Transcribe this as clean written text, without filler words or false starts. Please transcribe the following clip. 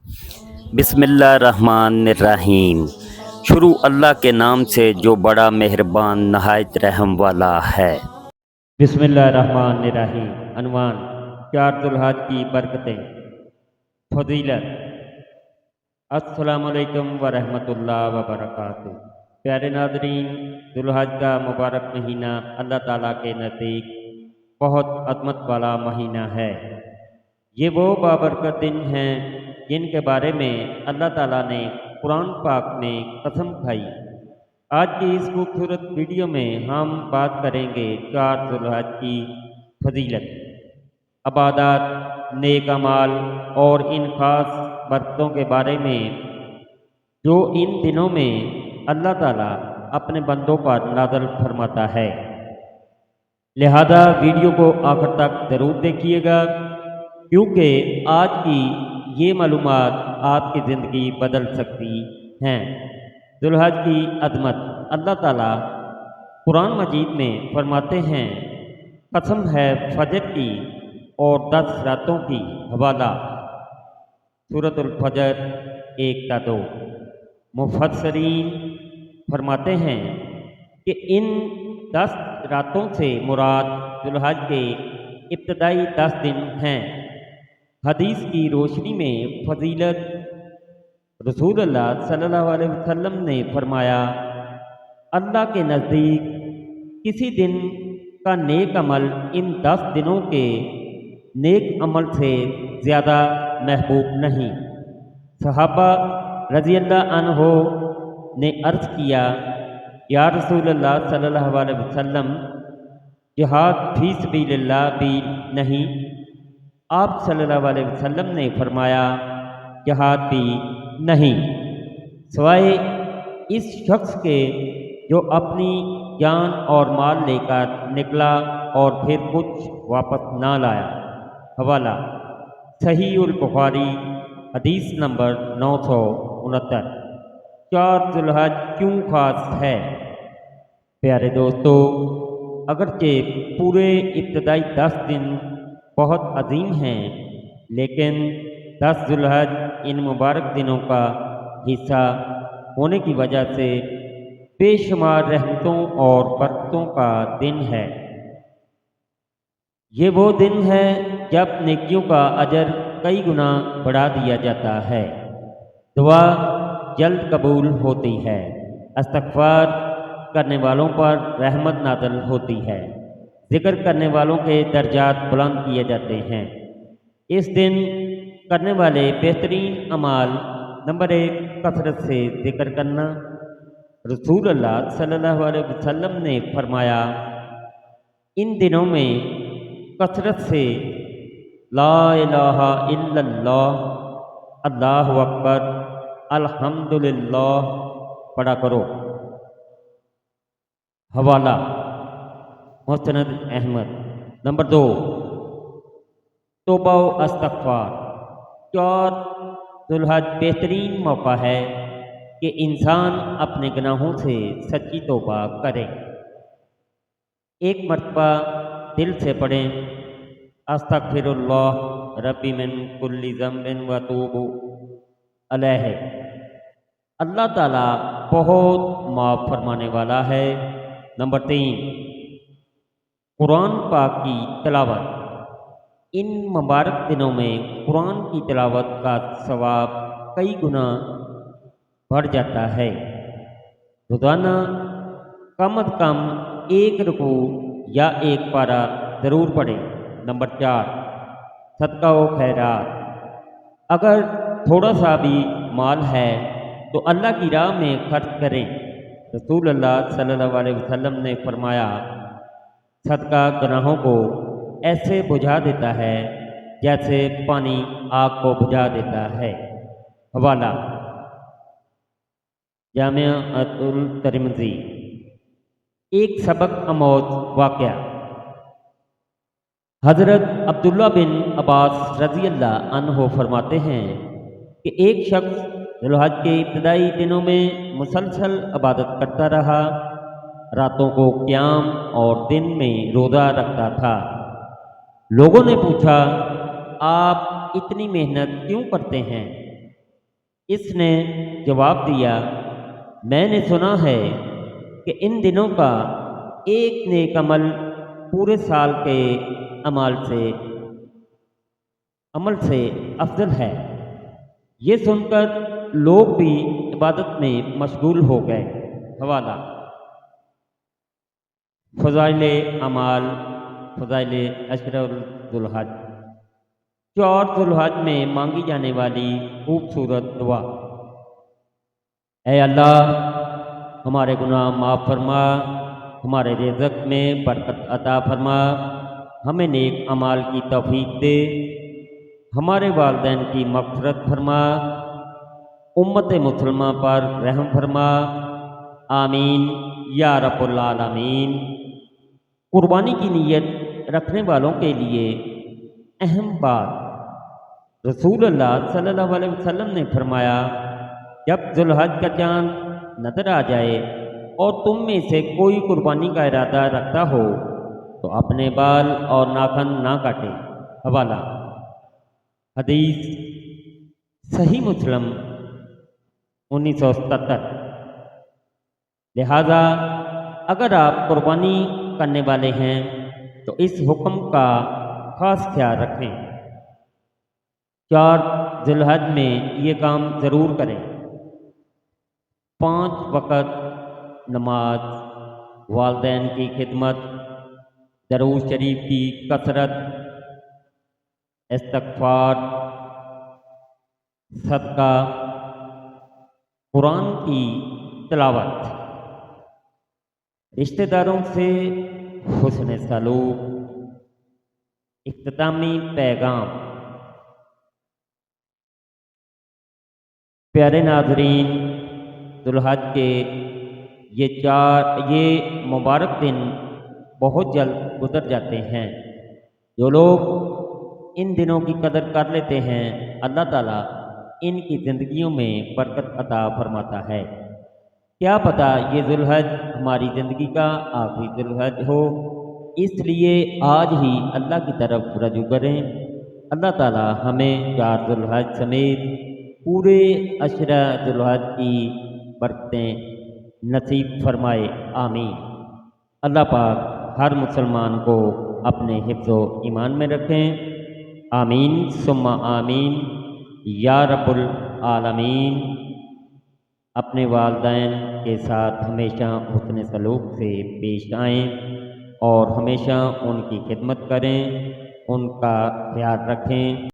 بسم اللہ الرحمن الرحیم۔ شروع اللہ کے نام سے جو بڑا مہربان نہایت رحم والا ہے۔ بسم اللہ الرحمن الرحیم۔ عنوان: 4 ذوالحج کی برکتیں۔ فضیلت: السلام علیکم ورحمۃ اللہ وبرکاتہ۔ پیارے ناظرین، ذوالحج کا مبارک مہینہ اللہ تعالیٰ کے نزدیک بہت عظمت والا مہینہ ہے۔ یہ وہ بابرکت دن ہیں جن کے بارے میں اللہ تعالیٰ نے قرآن پاک میں قسم کھائی۔ آج کی اس خوبصورت ویڈیو میں ہم بات کریں گے 4 ذوالحج کی فضیلت، عبادات، نیک اعمال اور ان خاص برکتوں کے بارے میں جو ان دنوں میں اللہ تعالیٰ اپنے بندوں پر نازل فرماتا ہے۔ لہذا ویڈیو کو آخر تک ضرور دیکھیے گا، کیونکہ آج کی یہ معلومات آپ کی زندگی بدل سکتی ہیں۔ ذوالحج کی عظمت: اللہ تعالیٰ قرآن مجید میں فرماتے ہیں، قسم ہے فجر کی اور 10 راتوں کی۔ حوالہ: سورۃ الفجر 1-2۔ مفسرین فرماتے ہیں کہ ان 10 راتوں سے مراد ذوالحج کے ابتدائی 10 دن ہیں۔ حدیث کی روشنی میں فضیلت: رسول اللہ صلی اللہ علیہ وسلم نے فرمایا، اللہ کے نزدیک کسی دن کا نیک عمل ان 10 دنوں کے نیک عمل سے زیادہ محبوب نہیں۔ صحابہ رضی اللہ عنہ نے عرض کیا، یا رسول اللہ صلی اللہ علیہ وسلم، جہاد فی سبیل اللہ بھی نہیں؟ آپ صلی اللہ علیہ وسلم نے فرمایا، جہاد بھی نہیں، سوائے اس شخص کے جو اپنی جان اور مال لے کر نکلا اور پھر کچھ واپس نہ لایا۔ حوالہ: صحیح البخاری حدیث نمبر 969۔ 4 ذوالحج کیوں خاص ہے؟ پیارے دوستو، اگرچہ پورے ابتدائی 10 دن بہت عظیم ہیں، لیکن 10 ذوالحج ان مبارک دنوں کا حصہ ہونے کی وجہ سے بے شمار رحمتوں اور برکتوں کا دن ہے۔ یہ وہ دن ہے جب نیکیوں کا اجر کئی گنا بڑھا دیا جاتا ہے، دعا جلد قبول ہوتی ہے، استغفار کرنے والوں پر رحمت نازل ہوتی ہے، ذکر کرنے والوں کے درجات بلند کیے جاتے ہیں۔ اس دن کرنے والے بہترین اعمال: نمبر 1، کثرت سے ذکر کرنا۔ رسول اللہ صلی اللہ علیہ وسلم نے فرمایا، ان دنوں میں کثرت سے لا الہ الا اللہ، اللہ اکبر، الحمدللہ پڑھا کرو۔ حوالہ: مسند احمد۔ نمبر 2، توبہ و استغفار۔ 4 ذوالحج بہترین موقع ہے کہ انسان اپنے گناہوں سے سچی توبہ کرے۔ ایک مرتبہ دل سے پڑھیں، استغفر اللہ ربی من کل ذنب و اتوب الیہ۔ اللہ تعالیٰ بہت معاف فرمانے والا ہے۔ نمبر 3، قرآن پاک کی تلاوت۔ ان مبارک دنوں میں قرآن کی تلاوت کا ثواب کئی گنا بڑھ جاتا ہے۔ روزانہ کم از کم 1 رکوع یا 1 پارہ ضرور پڑھیں۔ نمبر 4، صدقہ و خیرات۔ اگر تھوڑا سا بھی مال ہے تو اللہ کی راہ میں خرچ کریں۔ رسول اللہ صلی اللہ علیہ وسلم نے فرمایا، صدقہ گناہوں کو ایسے بجھا دیتا ہے جیسے پانی آگ کو بجھا دیتا ہے۔ حوالہ: جامع الترمذی۔ ایک سبق آموز واقعہ: حضرت عبداللہ بن عباس رضی اللہ عنہ فرماتے ہیں کہ ایک شخص ذوالحج کے ابتدائی دنوں میں مسلسل عبادت کرتا رہا، راتوں کو قیام اور دن میں روزہ رکھتا تھا۔ لوگوں نے پوچھا، آپ اتنی محنت کیوں کرتے ہیں؟ اس نے جواب دیا، میں نے سنا ہے کہ ان دنوں کا ایک نیک عمل پورے سال کے عمل سے افضل ہے۔ یہ سن کر لوگ بھی عبادت میں مشغول ہو گئے۔ حوالہ فضائل اعمال، فضائل عشر ذو الحج، 4 ذو الحج میں مانگی جانے والی خوبصورت دعا۔ اے اللہ، ہمارے گناہ معاف فرما، ہمارے رزق میں برکت عطا فرما، ہمیں نیک اعمال کی توفیق دے، ہمارے والدین کی مغفرت فرما، امت مسلمہ پر رحم فرما، آمین یا رب العالمین۔ قربانی کی نیت رکھنے والوں کے لیے اہم بات، رسول اللہ صلی اللہ علیہ وسلم نے فرمایا، جب ذو الحج کا چاند نظر آ جائے اور تم میں سے کوئی قربانی کا ارادہ رکھتا ہو تو اپنے بال اور ناخن نہ کاٹے۔ حوالہ حدیث صحیح مسلم 1977۔ لہذا اگر آپ قربانی کرنے والے ہیں تو اس حکم کا خاص خیال رکھیں۔ 4 ذی الحج میں یہ کام ضرور کریں۔ 5 وقت نماز، والدین کی خدمت، درود شریف کی کثرت، استغفار، صدقہ، قرآن کی تلاوت، رشتہ داروں سے حسن سلوک۔ اختتامی پیغام۔ پیارے ناظرین، ذو الحج کے یہ مبارک دن بہت جلد گزر جاتے ہیں۔ جو لوگ ان دنوں کی قدر کر لیتے ہیں، اللہ تعالیٰ ان کی زندگیوں میں برکت عطا فرماتا ہے۔ کیا پتہ یہ ذو الحج ہماری زندگی کا آخری ذو الحج ہو، اس لیے آج ہی اللہ کی طرف رجوع کریں۔ اللہ تعالیٰ ہمیں 4 ذو الحج سمیت پورے عشرہ ذو الحج کی برکتیں نصیب فرمائے، آمین۔ اللہ پاک ہر مسلمان کو اپنے حفظ و ایمان میں رکھیں، آمین ثم آمین یا رب العالمین۔ اپنے والدین کے ساتھ ہمیشہ حسن سلوک سے پیش آئیں اور ہمیشہ ان کی خدمت کریں، ان کا خیال رکھیں۔